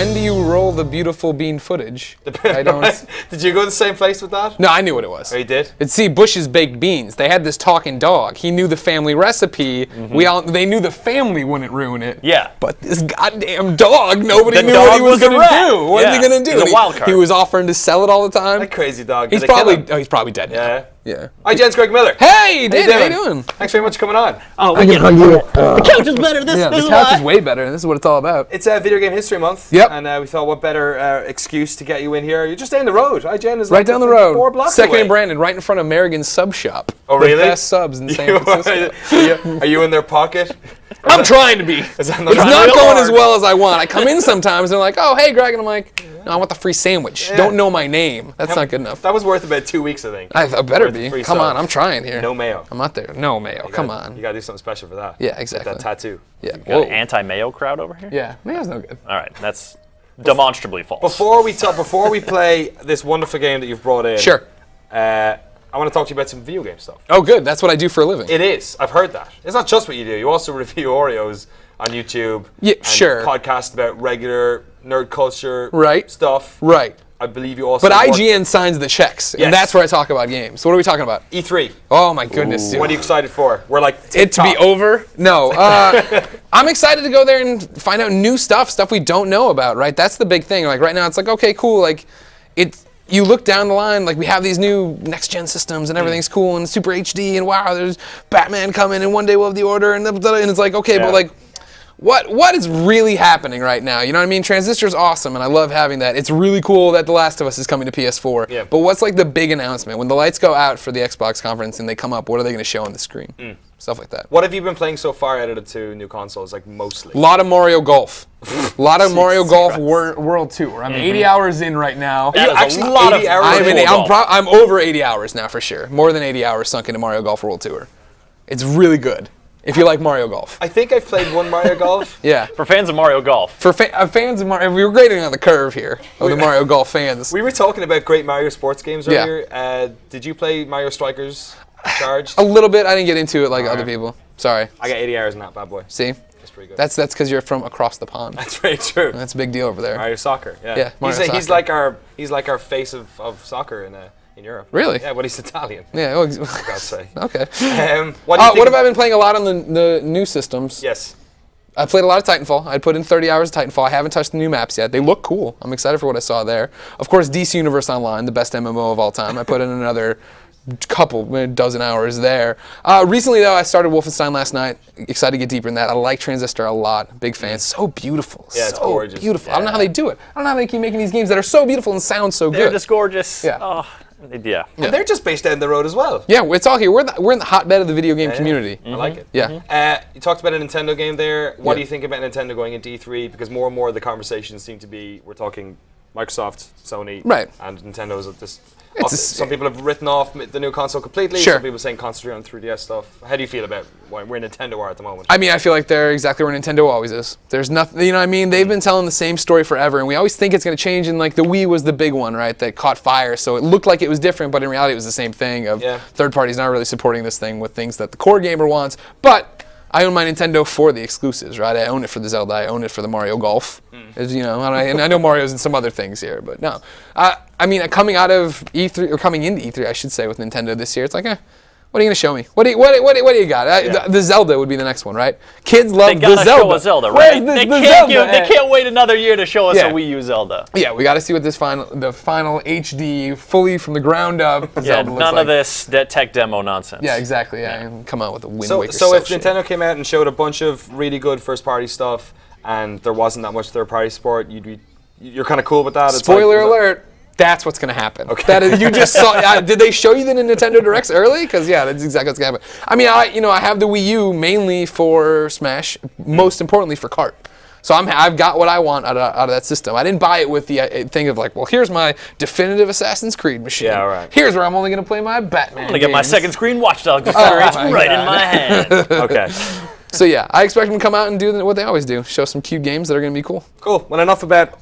When do you roll the beautiful bean footage? I don't. Did you go to the same place with that? No, I knew what it was. Oh, you did? It's Bush's Baked Beans. They had this talking dog. He knew the family recipe. They knew the family wouldn't ruin it. Yeah. But this goddamn dog, nobody The knew dog what he was was a gonna rat. do. What is he gonna do? He's a wild card. He was offering to sell it all the time. That crazy dog. He's Did they kill him? probably dead now. Yeah. Yeah. Hi, Jens, Greg Miller. Hey, Dave, how you doing? Thanks very much for coming on. Oh, we get the couch is better. This The is couch why. is way better, and this is what it's all about. It's Video Game History Month. Yep. And we thought, what better excuse to get you in here? You're just down the road. Hi, Jen. Is Right down the road. 4 blocks Second away. and Brandon, right in front of Merrigan's Sub Shop. Oh, the really? best subs in San Francisco. Are you in their pocket? I'm trying to be. Is that It's not real going hard? as well as I want. I come in sometimes and they're like, "Oh, hey, Greg," and I'm like, "No, I want the free sandwich. Yeah. Don't know my name. That's not good enough." That was worth about 2 weeks, I think. I better Worth be. free Come on, subs. I'm trying here. No mayo. I'm not there. No mayo. Come on. You gotta do something special for that. Yeah, exactly. That tattoo. Yeah. Got Whoa. an anti-mayo crowd over here. Yeah. Mayo's no good. All right, that's demonstrably false. Before we play this wonderful game that you've brought in. Sure. I want to talk to you about some video game stuff. Oh, good. That's what I do for a living. It is. I've heard that. It's not just what you do. You also review Oreos on YouTube. Yeah, and sure. Podcast about regular nerd culture Right. stuff. Right. I believe you also. But work- IGN signs the checks, Yes. and that's where I talk about games. So what are we talking about? E3. Oh my goodness, dude. What are you excited for? We're like It to be TikTok. over? No. I'm excited to go there and find out new stuff we don't know about, right? That's the big thing. Like right now, it's like, okay, cool. Like, you look down the line, like we have these new next-gen systems and everything's cool and super HD and wow, there's Batman coming and one day we'll have the Order and it's like, okay, Yeah. but like, what is really happening right now? You know what I mean? Transistor's awesome, and I love having that. It's really cool that The Last of Us is coming to PS4. Yeah. But what's like the big announcement? When the lights go out for the Xbox conference and they come up, what are they going to show on the screen? Stuff like that. What have you been playing so far out of the 2 new consoles? Like mostly. A lot of Mario Golf. A lot of Mario Golf World Tour. I'm 80 hours in right now. That is actually a lot 80 of hours I'm, in? I'm over 80 hours now for sure. More than 80 hours sunk into Mario Golf World Tour. It's really good. If you like Mario Golf. I think I've played one Mario Golf. Yeah. For fans of Mario Golf. For fans of Mario, we were grading on the curve here of the Mario Golf fans. We were talking about great Mario sports games Yeah. earlier. Did you play Mario Strikers Charged? A little bit. I didn't get into it like other people. Sorry. I got 80 hours in that bad boy. See? That's pretty good. That's because you're from across the pond. That's very true. That's a big deal over there. Mario Soccer. Yeah. Yeah, Mario He's Soccer. like our face of soccer in Europe. Really? Yeah. Well, he's Italian. Yeah. Oh, For God's sake. okay. What do you think What have I been playing a lot on the new systems? Yes. I played a lot of Titanfall. I put in 30 hours of Titanfall. I haven't touched the new maps yet. They look cool. I'm excited for what I saw there. Of course, DC Universe Online, the best MMO of all time. I put in another dozen hours there. Recently, though, I started Wolfenstein last night. Excited to get deeper in that. I like Transistor a lot. Big fan. So beautiful. Yeah, it's so gorgeous. beautiful. I don't know how they do it. I don't know how they keep making these games that are so beautiful and sound so They're good. just gorgeous. Yeah. Oh, yeah. And they're just based down the road as well. Yeah, it's all here. We're in the hotbed of the video game community. I like it. Yeah. You talked about a Nintendo game there. What Yeah. do you think about Nintendo going into E3? Because more and more of the conversations seem to be, we're talking Microsoft, Sony, Right. and Nintendo's at this. It's Some people have written off the new console completely. Sure. Some people saying concentrate on 3DS stuff. How do you feel about where Nintendo are at the moment? I mean, I feel like they're exactly where Nintendo always is. There's nothing, you know what I mean? They've been telling the same story forever, and we always think it's going to change, and like the Wii was the big one, right, that caught fire, so it looked like it was different, but in reality it was the same thing of third parties not really supporting this thing with things that the core gamer wants, but I own my Nintendo for the exclusives, right? I own it for the Zelda, I own it for the Mario Golf, as you know, and I know Mario's in some other things here, but no. I mean, coming out of E3, or coming into E3, I should say, with Nintendo this year, it's like, what are you going to show me? What do you got? The Zelda would be the next one, right? Kids love They the gotta Zelda. show us Zelda, Where's right? the They Zelda? can't wait another year to show us Yeah. a Wii U Zelda. Yeah, we got to see what the final HD, fully from the ground up Yeah, Zelda looks none like. of this tech demo nonsense. Yeah, exactly. Yeah, and come out with a Wind So Waker. if shit. Nintendo came out and showed a bunch of really good first-party stuff, and there wasn't that much third-party support, you're kind of cool with that. It's Spoiler like, alert. That's what's going to happen. Okay. That is, you just saw. Did they show you the Nintendo Directs early? Because yeah, that's exactly what's going to happen. I mean, I have the Wii U mainly for Smash, most importantly for kart. So I've got what I want out of that system. I didn't buy it with the thing of like, well, here's my definitive Assassin's Creed machine. Yeah, right. Here's where I'm only going to play my Batman. I'm gonna get my games. second screen watchdog experience my right God. in my hand. Okay. So yeah, I expect them to come out and do what they always do: show some cute games that are going to be cool. Cool. Well, enough about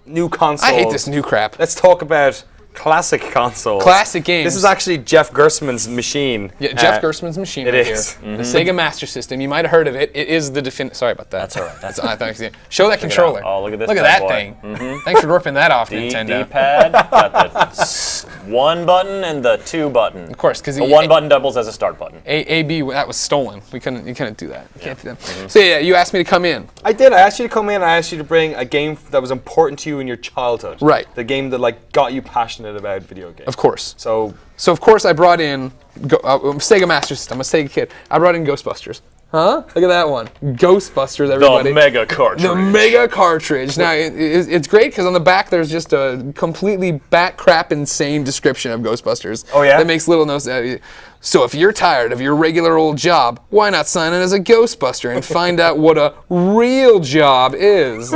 new consoles. I hate this new crap. Let's talk about Classic console. Classic games. This is actually Jeff Gerstmann's machine. Yeah, Jeff Gerstmann's machine right here. The Sega Master System. You might have heard of it. It is the definitive. Sorry about that. That's all right. That's Show that controller. Oh, look at this. Look at bad that boy. thing. Thanks for ripping that off, Nintendo. D-pad. Got the 1 button and the 2 button. Of course, because the 1 button doubles as a start button. A, B, that was stolen. You couldn't do that. You can't do that. So yeah, you asked me to come in. I did. I asked you to come in. I asked you to bring a game that was important to you in your childhood. Right. The game that like got you passionate about video games. Of course. So of course I brought in Sega Master System. I'm a Sega kid. I brought in Ghostbusters. Huh? Look at that one. Ghostbusters, everybody. The mega cartridge. The mega cartridge. Now, it's great because on the back there's just a completely bat crap insane description of Ghostbusters. Oh, yeah? That makes little no sense. So if you're tired of your regular old job, why not sign in as a Ghostbuster and find out what a real job is?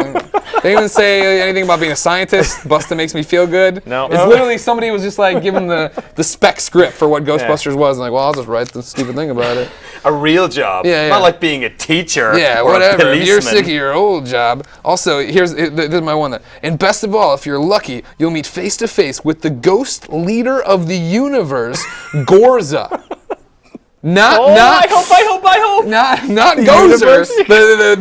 They even say anything about being a scientist. Busta makes me feel good. No. It's literally somebody was just like giving the spec script for what Ghostbusters was. And like, well, I'll just write the stupid thing about it. a real job. Yeah, yeah. Not like being a teacher. Yeah, or whatever. A If you're policeman. sick of your old job. Also, this is my one. And best of all, if you're lucky, you'll meet face to face with the ghost leader of the universe, Gorza. Not I hope. not Gozer,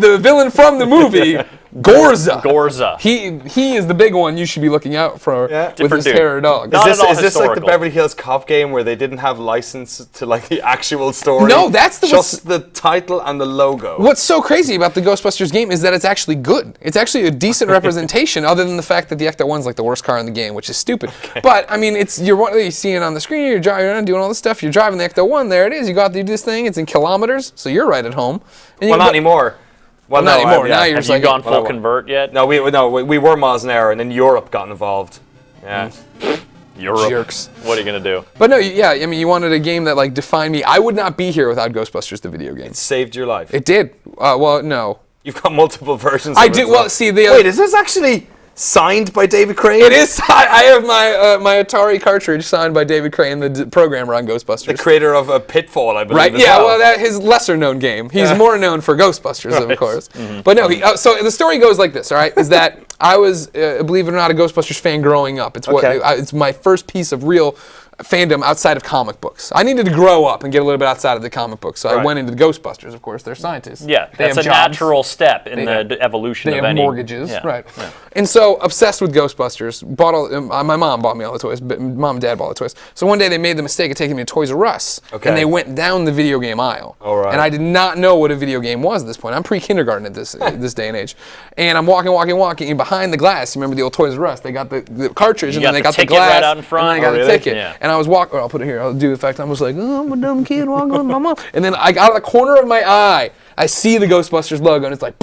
the villain from the movie. Gorza. Gorza. He is the big one you should be looking out for with Different his dude. terror dog. Not at all Is this like the historical. Beverly Hills Cop game where they didn't have license to like the actual story? No, that's just the title and the logo. What's so crazy about the Ghostbusters game is that it's actually good. It's actually a decent representation, other than the fact that the Ecto-1's like the worst car in the game, which is stupid. Okay. But I mean, you see it on the screen. You're driving around doing all this stuff. You're driving the Ecto-1. There it is. You got to do this thing. It's in kilometers, so you're right at home. And Well, not anymore. Well, not no, anymore. yeah. Now you're Have just you like gone full convert yet? No, we were miles an hour, and then Europe got involved. Yeah. Europe. jerks. What are you gonna do? But no, yeah. I mean, you wanted a game that like defined me. I would not be here without Ghostbusters, the video game. Saved your life. It did. Well, no. You've got multiple versions. I of it did. as Well, see the. Wait, is this actually signed by David Crane? It is. I have my Atari cartridge signed by David Crane, the programmer on Ghostbusters. The creator of Pitfall, I believe. Right? as Yeah. well. Well, that his lesser known game. He's more known for Ghostbusters, of course. But no. So the story goes like this. All right, is that I was, believe it or not, a Ghostbusters fan growing up. It's Okay. it's my first piece of real fandom outside of comic books. I needed to grow up and get a little bit outside of the comic books, so I Right. went into the Ghostbusters. Of course, they're scientists. Yeah, They that's have a jobs. natural step in the evolution They of have any mortgages, yeah. right? Yeah. And so obsessed with Ghostbusters. My mom bought me all the toys. But mom and dad bought the toys. So one day they made the mistake of taking me to Toys R Us, Okay. and they went down the video game aisle. All right. And I did not know what a video game was at this point. I'm pre-kindergarten at this day and age. And I'm walking, and behind the glass. Remember the old Toys R Us? They got the cartridge, and got then they the got the ticket glass, right out in front? and then I got Oh, the really? ticket. Yeah. And I was walking. I'll put it here. I'll do the fact. I was like, oh, I'm a dumb kid walking with my mom. And then I got out of the corner of my eye, I see the Ghostbusters logo, and it's like,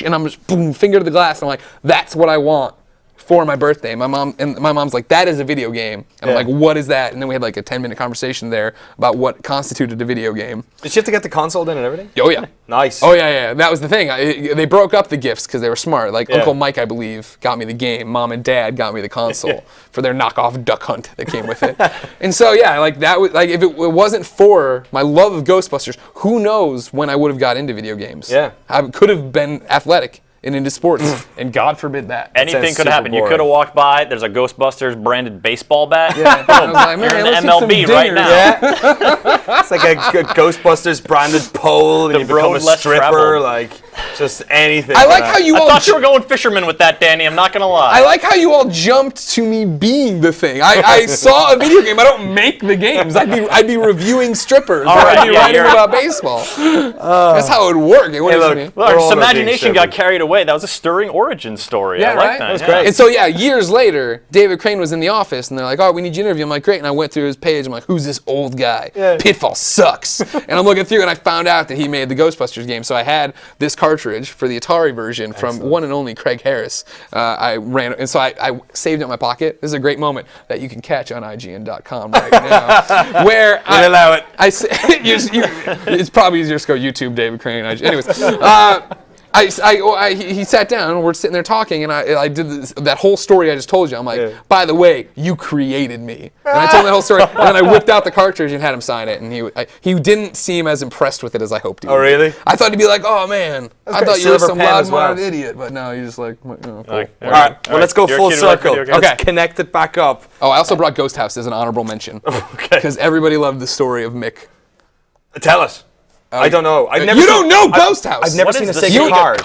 and I'm just boom, finger to the glass. And I'm like, that's what I want for my birthday. My mom's like, that is a video game. And I'm like, what is that? And then we had like a 10-minute conversation there about what constituted a video game. Did you have to get the console in and everything? Oh yeah. Nice. Oh yeah. That was the thing. They broke up the gifts because they were smart. Like Yeah. Uncle Mike, I believe, got me the game. Mom and Dad got me the console for their knockoff Duck Hunt that came with it. And so yeah, like that was like if it wasn't for my love of Ghostbusters, who knows when I would have got into video games? Yeah. I could have been athletic and into sports, and God forbid that. Anything sounds could happen. super You boring. could have walked by. There's a Ghostbusters branded baseball bat. Yeah. I was like, man, You're in let's the hit some MLB right dingers. now. Yeah. It's like a Ghostbusters branded pole, and The you become a road less stripper, traveled. like just anything. I like how you I all. thought you were going fisherman with that, Danny. I'm not gonna lie. I like how you all jumped to me being the thing. I saw a video game. I don't make the games. I'd be reviewing strippers. All right, I'd be yeah, writing you're- about baseball. That's how it would work. It wouldn't look, me. Well, We're our all about being imagination got stupid. carried away. That was a stirring origin story. Yeah, I like right? that. That was yeah. great. And so yeah, years later, David Crane was in the office, and they're like, "Oh, we need you to interview." I'm like, "Great." And I went through his page. I'm like, "Who's this old guy? Yeah. Pitfall sucks." And I'm looking through, and I found out that he made the Ghostbusters game. So I had this cartridge for the Atari version from one and only Craig Harris. I saved it in my pocket. This is a great moment that you can catch on IGN.com right now, where I allow it. it's probably easier to go YouTube David Crane. Anyways, He sat down, we're sitting there talking, and I did that whole story I just told you. I'm like, by the way, you created me. And I told him the whole story, and then I whipped out the cartridge and had him sign it, and he didn't seem as impressed with it as I hoped he would. Oh, really? I thought he'd be like, oh, man, I thought you were some loud-mouthed idiot, but no, he's just like, cool. All right, well, let's go full circle. Let's connect it back up. Oh, I also brought Ghost House as an honorable mention. Because everybody loved the story of Mick. Tell us. I don't know. You don't know Ghost House. I've never seen a Sega card.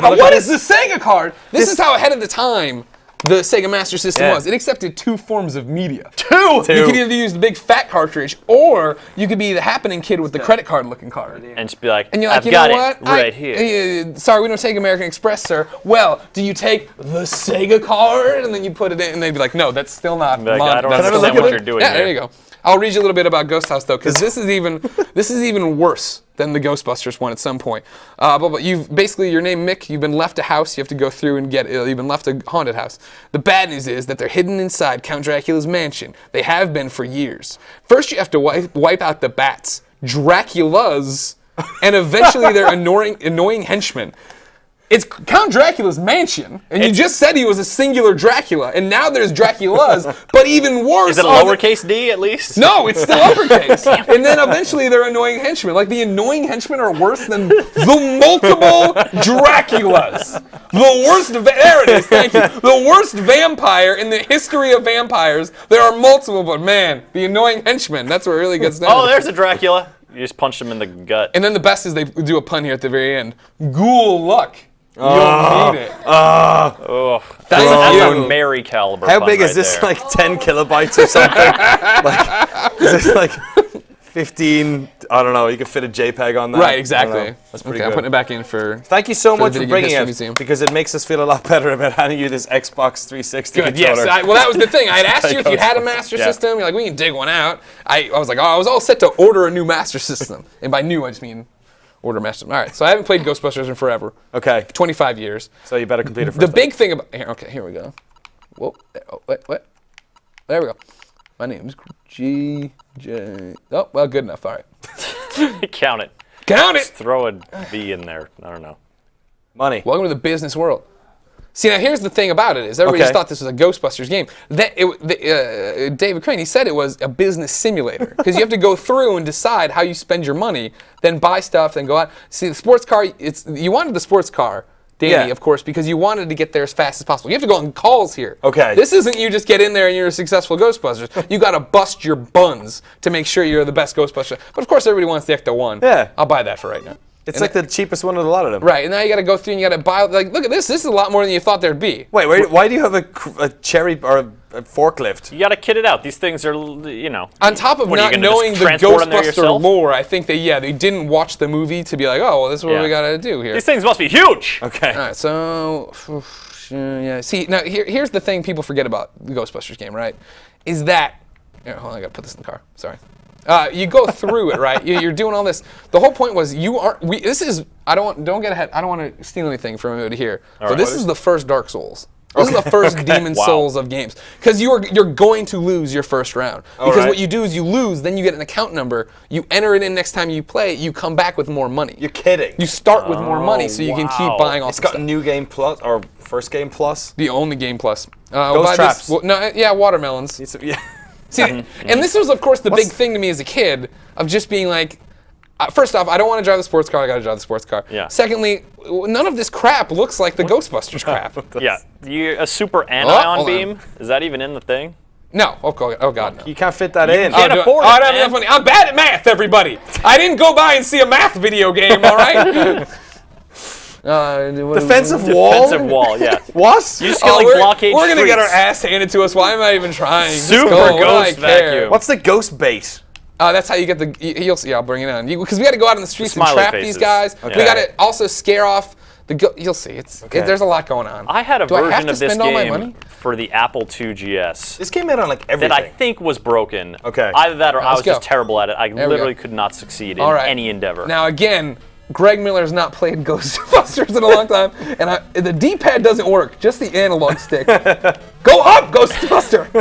What is the Sega card? This is how ahead of the time the Sega Master System was. It accepted 2 forms of media. Two? You could either use the big fat cartridge, or you could be the happening kid with the credit card looking card. And just be like, and you're like, I've got it what? right here. Sorry, we don't take American Express, sir. Well, do you take the Sega card? And then you put it in, and they'd be like, no, that's still not Like, mine. I don't understand what you're doing here. There you go. I'll read you a little bit about Ghost House though, because this is even worse than the Ghostbusters one at some point. But you've basically, your name Mick, you've been left a house, you have to go through and you've been left a haunted house. The bad news is that they're hidden inside Count Dracula's mansion. They have been for years. First you have to wipe out the bats, Dracula's, and eventually their annoying henchmen. It's Count Dracula's mansion, and you just said he was a singular Dracula, and now there's Dracula's, but even worse. Is it a lowercase d at least? No, it's still uppercase. And then eventually they're annoying henchmen. Like, the annoying henchmen are worse than the multiple Draculas. The worst, there it is, thank you. The worst vampire in the history of vampires. There are multiple, but man, the annoying henchmen, that's where it really gets down. Oh, there's a Dracula. You just punched him in the gut. And then the best is they do a pun here at the very end. Ghoul luck. You'll need it. That's a Mary caliber. How big right is this? there. Like 10 kilobytes or something? Is this like 15? I don't know. You could fit a JPEG on that. Right, exactly. That's pretty good. good. I'm putting it back in for. Thank you so much for Video Game bringing History it, Museum. because it makes us feel a lot better about handing you this Xbox 360 Good, controller. yes. Well, that was the thing. I had asked you if you had a Master System. You're like, we can dig one out. I was like, I was all set to order a new Master System. And by new, I just mean order Master System. All right, so I haven't played Ghostbusters in forever. Okay. 25 years. So you better complete it first. The big thing about... Here we go. Whoa. Oh, what? There we go. My name's GJ... Oh, well, good enough. All right. Count it. Count it! Just throw a V in there. I don't know. Money. Welcome to the business world. See, now here's the thing about it is everybody just thought this was a Ghostbusters game. David Crane, he said it was a business simulator because you have to go through and decide how you spend your money, then buy stuff, then go out. See, the sports car, you wanted the sports car, Danny, of course, because you wanted to get there as fast as possible. You have to go on calls here. Okay. This isn't you just get in there and you're a successful Ghostbusters. You got to bust your buns to make sure you're the best Ghostbuster. But of course, everybody wants the Ecto-1. Yeah. I'll buy that for right now. It's like the cheapest one of a lot of them. Right, and now you got to go through and you got to buy, like, look at this. This is a lot more than you thought there'd be. Wait, why do you have a cherry or a forklift? You got to kit it out. These things are, you know. On top of not knowing the Ghostbuster lore, I think they didn't watch the movie to be like, oh, well, this is what we got to do here. These things must be huge. Okay. All right, so, yeah. See, now here's the thing people forget about the Ghostbusters game, right? Is that, here, hold on, I got to put this in the car. Sorry. You go through it, right? You're doing all this. The whole point was this is, don't get ahead. I don't want to steal anything from anybody here. But this is the first Dark Souls. This is the first Demon Souls of games. Because you're going to lose your first round. Because what you do is you lose, then you get an account number, you enter it in next time you play, you come back with more money. You're kidding. You start with more money so you can keep buying all It's got New Game Plus, or First Game Plus. The only Game Plus. Ghost traps. Watermelons. See, and this was, of course, the big thing to me as a kid of just being like, first off, I don't want to drive the sports car. I got to drive the sports car. Yeah. Secondly, none of this crap looks like the Ghostbusters crap. Yeah. A super anion beam? Is that even in the thing? No. Oh God, no. You can't fit that in. Can't afford it, I don't have enough money. I'm bad at math, everybody. I didn't go by and see a math video game, all right? Defensive wall? Defensive wall, yeah. What? You just get like blockade We're going to get our streets. ass handed to us. Why am I even trying? Super ghost vacuum. What's the ghost bait? That's how you get the. You'll see. I'll bring it on. Because we got to go out in the streets and Smiley trap faces. these guys. Okay. We got to also scare off the. You'll see. There's a lot going on. I had a version of this spend all my game money? for the Apple II GS. This came out on like everything. That I think was broken. Okay. Either that or I was go. just terrible at it. I we literally go. could not succeed in All right. any endeavor. Now again, Greg Miller's not played Ghostbusters in a long time, and the D-pad doesn't work. Just the analog stick. Go up, Ghostbuster.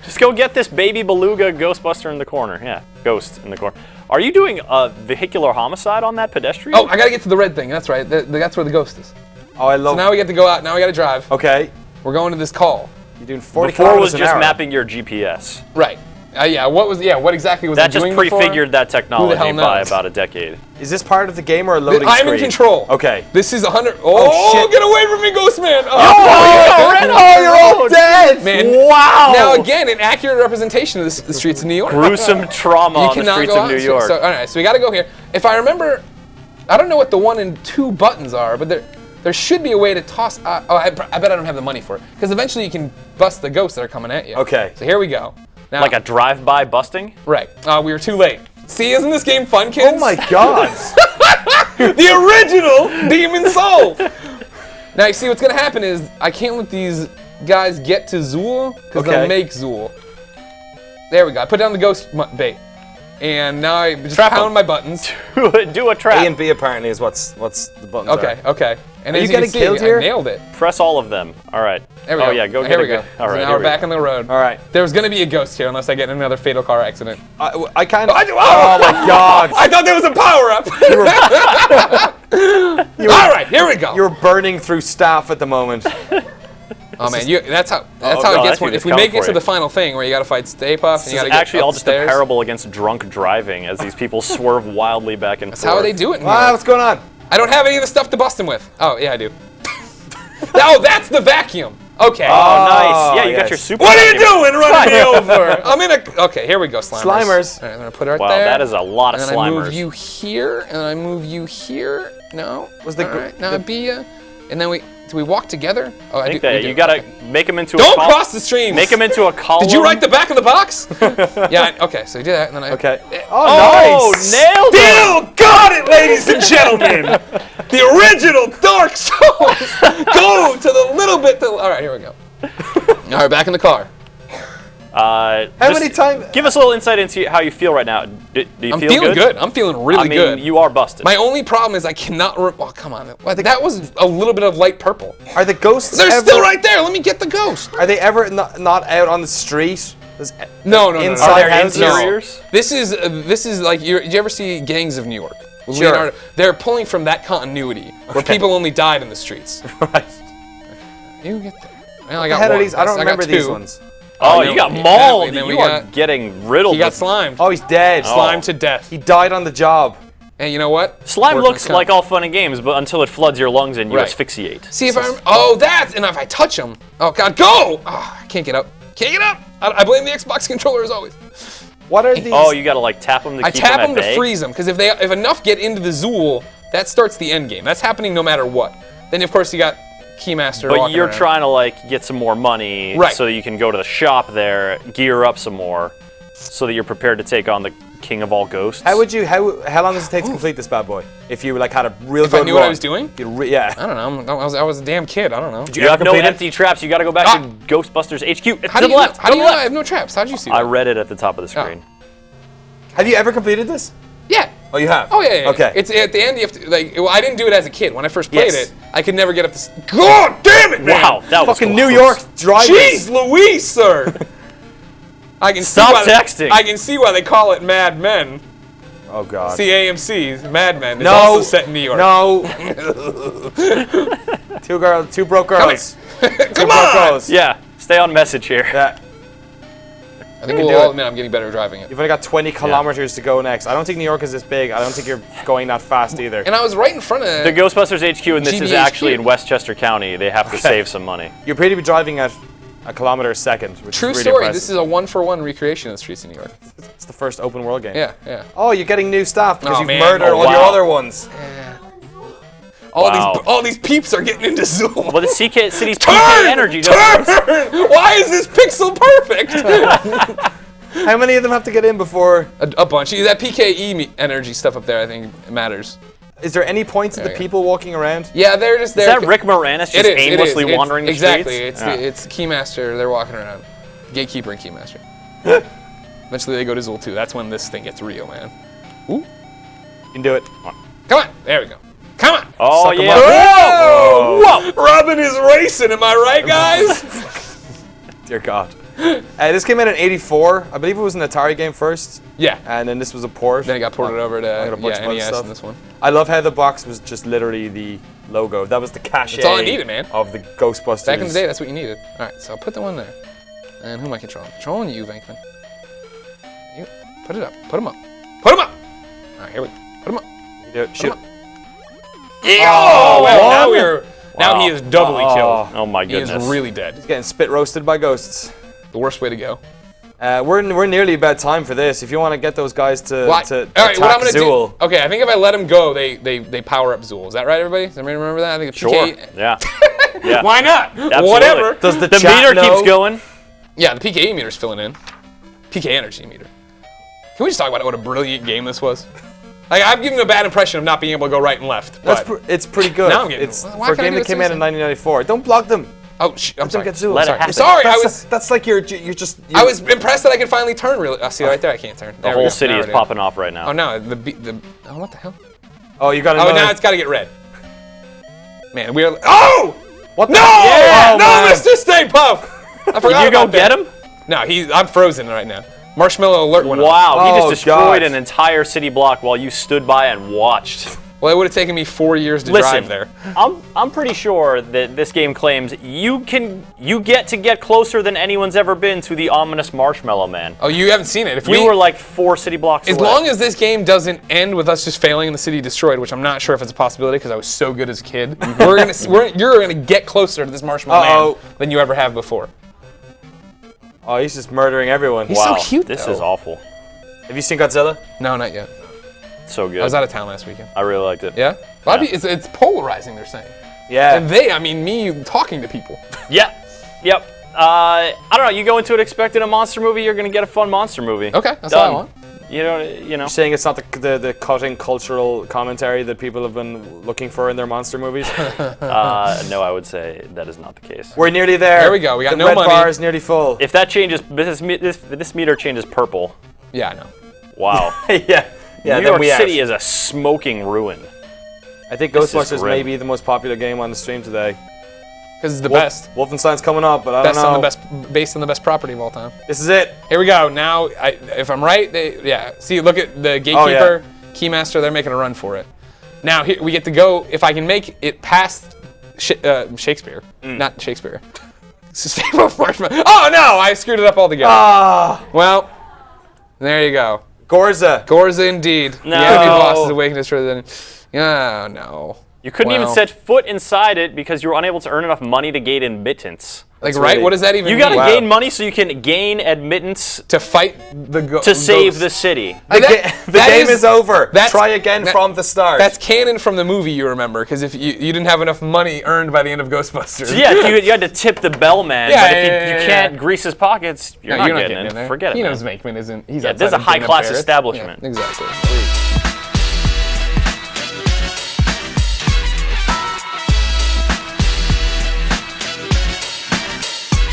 Just go get this baby beluga Ghostbuster in the corner. Yeah, ghost in the corner. Are you doing a vehicular homicide on that pedestrian? Oh, I gotta get to the red thing. That's right. That's where the ghost is. Oh, I love. So now we get to go out. Now we gotta drive. Okay. We're going to this call. You're doing 40 Before kilometers was an just hour. mapping your GPS. Right. What exactly was That I just doing before? prefigured that technology hell by knows? about a decade. Is this part of the game or a loading I'm screen? in control. Okay. This is 100. Oh, shit. get away from me, Ghost Man! Oh, you're all dead! Man. Wow! Now again, an accurate representation of the streets of New York. Gruesome trauma on the streets of New York. So, all right, so we got to go here. If I remember, I don't know what the 1 and 2 buttons are, but there should be a way to toss. I bet I don't have the money for it, because eventually you can bust the ghosts that are coming at you. Okay. So here we go. Now, Like a drive-by busting? right. We were too late. See, isn't this game fun, kids? Oh my god! The original Demon Soul. Now you see what's gonna happen is I can't let these guys get to Zool because Okay. they'll make Zool. There we go. I put down the ghost bait, and now I just Trap 'em. pound my buttons. Do a trap. A and B apparently is what's the buttons Okay, are. okay. And Are as you can getting see, killed I here? nailed it. Press all of them. All right. There we go. Oh yeah, go Here get we a go. All right, So now here we're we back go. on the road. All right. There's gonna be a ghost here unless I get in another fatal car accident. I can't. Oh my god! I thought there was a power up. All right, here we go. You're burning through staff at the moment. Oh man, that's how no, it that gets. dude If is we coming make it for to you. the final thing where you got to fight Stay Puft and This you got is to get actually up all the just a stairs. parable against drunk driving as these people swerve wildly back and forth. That's how they do it. In New Ah, York. what's going on? I don't have any of the stuff to bust him with. Oh yeah, I do. Oh, that's the vacuum. Okay. Oh, nice. Yeah, you yes. got your super. What are you vacuum. doing running me over? I'm in a. Okay, here we go, Slimers. Slimers. All right, I'm gonna put it right Wow, there. that is a lot of and then I move Slimers. you here, and then I move you here. No. Was the All gr- right, now the- be and then do we walk together? Oh, I think we that do. you gotta Okay. make them into Don't a column. cross the streams. Make them into a column. Did you write the back of the box? Yeah. Okay, so you do that, and then I. Okay. Oh, nice. nailed it! Still got it, ladies and gentlemen. The original Dark Souls. Go to the little bit. All right, here we go. All right, back in the car. How many times? Give us a little insight into how you feel right now. Do you I'm feel feeling good. I'm feeling really I mean, good. you are busted. My only problem is I cannot. Oh, come on. That was a little bit of light purple. Are the ghosts? They're ever, still right there. Let me get the ghost. Are they ever not out on the street? No. Inside Are there houses? interiors? This is like did you ever see Gangs of New York? With Sure. Leonardo? They're pulling from that continuity where people only died in the streets. Right. You get there. Well, I The got head of one. these? I don't got remember these two. ones. Oh, no, you got yeah, mauled. and then You we are got- getting riddled. He got with- slimed. Oh, he's dead. Slimed to death. He died on the job. And you know what? Slime Workman's looks comp. like all fun and games, but until it floods your lungs and you Right. asphyxiate. See if I. And if I touch him. Oh God, go! Oh, I can't get up. Can't get up. I blame the Xbox controller as always. What are these? Oh, you gotta like tap them to I keep tap them them at to bay? freeze them because if enough get into the Zool, that starts the end game. That's happening no matter what. Then of course you got Keymaster. But walking you're around. trying to like get some more money Right. so you can go to the shop there, gear up some more, so that you're prepared to take on the king of all ghosts. How would you? How long does it take to complete this bad boy? If you like had a real If good I knew what I run. was doing. Yeah. I don't know. I was a damn kid. I don't know. You have no complete it? empty traps. You got to go back Ah. to Ghostbusters HQ. It's How to do the you left. know? How do you know I have no traps? How did you see that? I read it at the top of the screen. Have you ever completed this? Yeah. Oh, you have. Oh yeah. Okay. It's at the end. You have to like. Well, I didn't do it as a kid. When I first played Yes. it, I could never get up to. God damn it, man! Wow, that was Fucking close. New York driving. Jeez, Louise, sir. I can Stop see why texting. I can see why they call it Mad Men. Oh God. See, AMC's Mad Men is no. also set in New York. No. Two broke girls. Come on! Girls. Yeah, stay on message here. Yeah. I think can we'll do all it. admit I'm getting better at driving it. You've only got 20 kilometers to go next. I don't think New York is this big. I don't think you're going that fast either. And I was right in front of The Ghostbusters HQ, and this is GBHQ. actually in Westchester County. They have to save some money. You're pretty be driving at a kilometer a second, which True is really story. impressive. This is a 1-for-1 recreation of the streets of New York. It's the first open world game. Yeah, yeah. Oh, you're getting new staff because Oh, you've man. murdered Oh, all your wow. other ones. Wow. All these peeps are getting into Zoom. Well, the CK City's PK energy doesn't. Turn! Why is this pixel perfect? How many of them have to get in before? a bunch. That PKE energy stuff up there, I think, matters. Is there any points of the Yeah. people walking around? Yeah, they're just there. Is that Rick Moranis just aimlessly wandering the exactly. streets? It's Keymaster. They're walking around. Gatekeeper and Keymaster. Eventually they go to Zool 2. That's when this thing gets real, man. Ooh. You can do it. Come on. There we go. Come on. Oh, Suck 'em yeah. up. Whoa! Whoa! Robin is racing. Am I right, guys? Dear God. This came out in '84. I believe it was an Atari game first. Yeah. And then this was a port. Then it got ported over to a bunch of other NES stuff. in this one. I love how the box was just literally the logo. That was the cachet. That's all I needed, man. Of the Ghostbusters. Back in the day, that's what you needed. All right, so I'll put the one there. And who am I controlling? Controlling you, Venkman. You put it up. Put him up. Put him up. All right, here we go. Put him up. You do it. Shoot. Oh, well, now he is doubly killed. Oh my He goodness. is really dead. He's getting spit roasted by ghosts. The worst way to go. We're nearly about time for this. If you want to get those guys to All right, attack what I'm gonna Zool. do? Okay, I think if I let him go, they power up Zool. Is that right, everybody? Does everybody remember that? I think it's Sure. PK. Yeah. Yeah. Why not? Absolutely. Whatever. Does the The chat meter know? keeps going. Yeah, the PKE meter's filling in. PK energy meter. Can we just talk about what a brilliant game this was? Like, I'm giving a bad impression of not being able to go right and left. It's pretty good. Now I'm getting. It's Why for a can't I game do that this came out in 1994. Don't block them. Oh, I'm Don't sorry. get Zool. Let it Sorry. happen. Sorry, That's like you're just. I was impressed that I could finally turn. Really, see right there, I can't turn. The whole city is popping off right now. Oh no, oh what the hell? Oh, you got Oh, another. now it's got to get red. Man, we are. Oh! What the? No! Yeah, No, man. Mr. Stay Puft! I forgot Did you go about that. get him? No, I'm frozen right now. Marshmallow alert went off. Wow, he Oh, just destroyed God. an entire city block while you stood by and watched. Well, it would have taken me 4 years to Listen, drive there. I'm pretty sure that this game claims you get to get closer than anyone's ever been to the ominous Marshmallow Man. Oh, you haven't seen it. If You were like 4 city blocks as away. long as this game doesn't end with us just failing and the city destroyed, which I'm not sure if it's a possibility because I was so good as a kid, you're gonna get closer to this Marshmallow Man than you ever have before. Oh, he's just murdering everyone. He's wow, so cute, this though. is awful. Have you seen Godzilla? No, not yet. So good. I was out of town last weekend. I really liked it. Yeah? A lot of people, it's polarizing, they're saying. Yeah. And I mean me talking to people. Yeah. Yep. I don't know. You go into it expecting a monster movie, you're gonna get a fun monster movie. Okay, that's all I Done. want. You know. You're saying it's not the cutting cultural commentary that people have been looking for in their monster movies? No, I would say that is not the case. We're nearly there. There we go, we got the no red money. bar is nearly full. If that changes, this meter changes purple. Yeah, I know. Wow. yeah. New York City is a smoking ruin. I think This is Ghostbusters grim. may be the most popular game on the stream today. Because it's the best. Wolfenstein's coming up, but I Best don't know. on the best, based on the best property of all time. This is it. Here we go. Now, if I'm right, see, look at the Gatekeeper, Keymaster, they're making a run for it. Now, here we get to go, if I can make it past Shakespeare, not Shakespeare. Oh no, I screwed it up altogether. Well, there you go. Gorza. Gorza indeed. No. The enemy boss is awakened destroyed. Oh no. You couldn't even Well. set foot inside it because you were unable to earn enough money to gain admittance. Like, That's right? really- What does that even You mean? gotta gain money so you can gain admittance To fight the to save the city. The game is over. that's- Try again from the start. That's canon from the movie, you remember, because if you didn't have enough money earned by the end of Ghostbusters. So yeah, you had to tip the bellman, Yeah, but if yeah, you yeah, can't yeah. grease his pockets, you're not getting in. there. Forget it, He man. knows Venkman isn't. He's Yeah, outside this is a of being high-class parrot. establishment. Yeah, exactly.